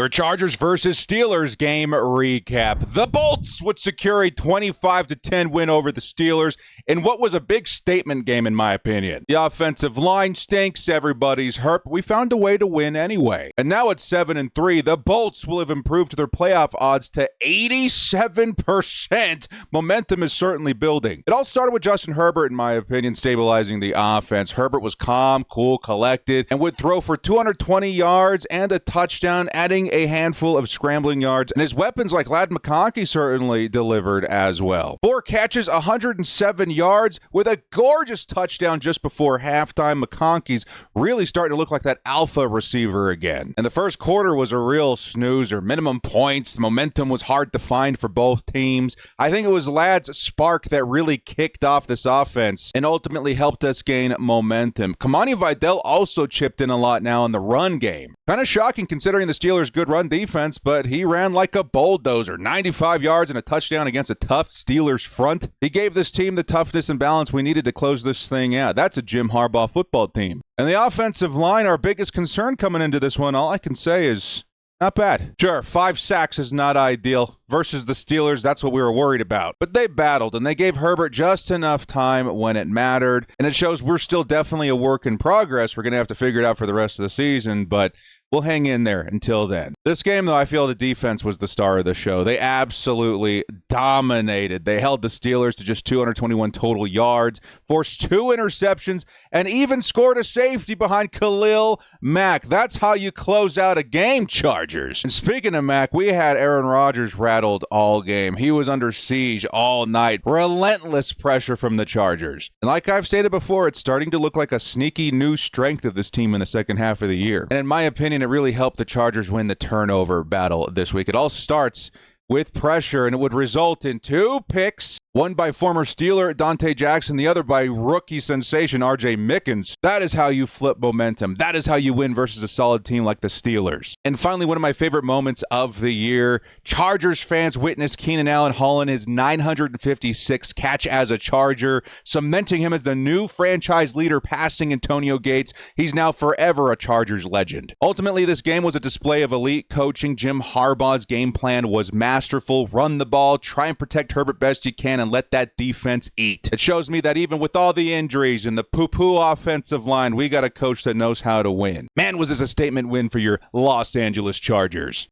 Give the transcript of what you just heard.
Your Chargers versus Steelers game recap. The Bolts would secure a 25-10 win over the Steelers in what was a big statement game in my opinion. The offensive line stinks, everybody's hurt, but we found a way to win anyway. And now at 7-3, the Bolts will have improved their playoff odds to 87%. Momentum is certainly building. It all started with Justin Herbert, in my opinion, stabilizing the offense. Herbert was calm, cool, collected, and would throw for 220 yards and a touchdown, adding a handful of scrambling yards, and his weapons like Ladd McConkey certainly delivered as well. 4 catches, 107 yards, with a gorgeous touchdown just before halftime. McConkey's really starting to look like that alpha receiver again. And the first quarter was a real snoozer. Minimum points, momentum was hard to find for both teams. I think it was Ladd's spark that really kicked off this offense and ultimately helped us gain momentum. Kamani Vidal also chipped in a lot now in the run game. Kind of shocking considering the Steelers' good run defense, but he ran like a bulldozer. 95 yards and a touchdown against a tough Steelers front. He gave this team the toughness and balance we needed to close this thing out. That's a Jim Harbaugh football team. And the offensive line, our biggest concern coming into this one, all I can say is not bad. Sure, 5 sacks is not ideal. Versus the Steelers, that's what we were worried about. But they battled, and they gave Herbert just enough time when it mattered. And it shows we're still definitely a work in progress. We're going to have to figure it out for the rest of the season, but we'll hang in there until then. This game, though, I feel the defense was the star of the show. They absolutely dominated. They held the Steelers to just 221 total yards, forced 2 interceptions, and even scored a safety behind Khalil Mack. That's how you close out a game, Chargers. And speaking of Mack, we had Aaron Rodgers rattled all game. He was under siege all night. Relentless pressure from the Chargers. And like I've stated before, it's starting to look like a sneaky new strength of this team in the second half of the year. And in my opinion, it really helped the Chargers win the turnover battle this week. It all starts with pressure, and it would result in 2 picks, one by former Steeler Dante Jackson, the other by rookie sensation R.J. Mickens. That is how you flip momentum. That is how you win versus a solid team like the Steelers. And finally, one of my favorite moments of the year, Chargers fans witnessed Keenan Allen haul in his 956th catch as a Charger, cementing him as the new franchise leader passing Antonio Gates. He's now forever a Chargers legend. Ultimately, this game was a display of elite coaching. Jim Harbaugh's game plan was masterful. Run the ball, try and protect Herbert best you can, and let that defense eat. It shows me that even with all the injuries and the poo-poo offensive line, we got a coach that knows how to win. Man, was this a statement win for your Los Angeles Chargers.